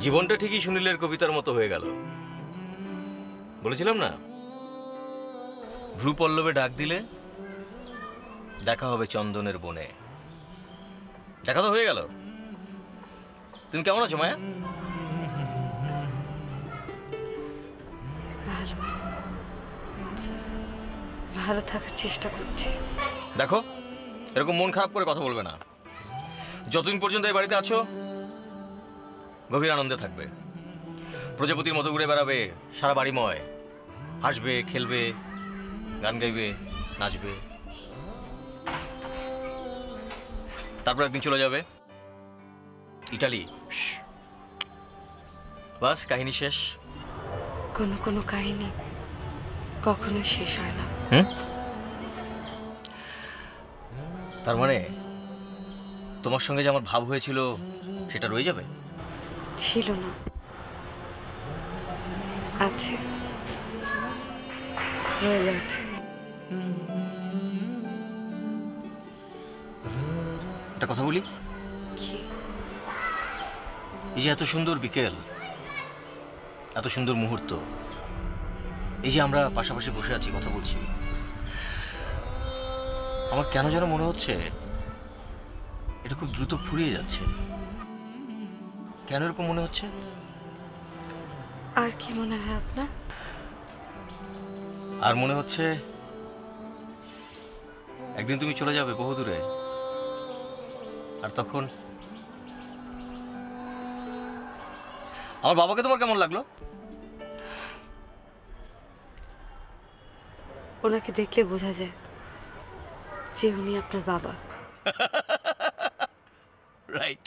জীবনটা ঠিকই সুনীলের কবিতার মতো হয়ে গেল। বলেছিলাম না, ভ্রু পল্লবে ডাক দিলে দেখা হবে চন্দনের বনে। দেখা তো হয়ে গেল। তুমি কেমন আছো মায়া? ভালো, ভালো থাকার চেষ্টা করছি। দেখো, এরকম মন খারাপ করে কথা বলবে না। যতদিন পর্যন্ত এই বাড়িতে আছো গভীর আনন্দে থাকবে, প্রজাপতির মতো উড়ে বেড়াবে সারা বাড়িময়, হাসবে, খেলবে, গান গাইবে, নাচবে। তারপর একদিন চলে যাবে ইটালি। বাস, কাহিনী শেষ। কোনো কোনো কাহিনী কখনোই শেষ হয় না। তার মানে তোমার সঙ্গে যে আমার ভাব হয়েছিল সেটা রয়ে যাবে? ছিল না, আছে, রয়ে যাচ্ছে। একটা কথা বলি, কি? এই যে এত সুন্দর বিকেল, এত সুন্দর মুহূর্ত, এই যে আমরা পাশাপাশি বসে আছি, কথা বলছি, আমার কেন যেন মনে হচ্ছে এটা খুব দ্রুত ফুরিয়ে যাচ্ছে। কেন এরকম মনে হচ্ছে? আর কি মনে হয় আপনার? আর মনে হচ্ছে একদিন তুমি চলে যাবে বহু দূরে, আর তখন আমার বাবাকে তোমার কেমন লাগলো? ওনাকে দেখলে বোঝা যায় যে উনি আপনার বাবা। রাইট।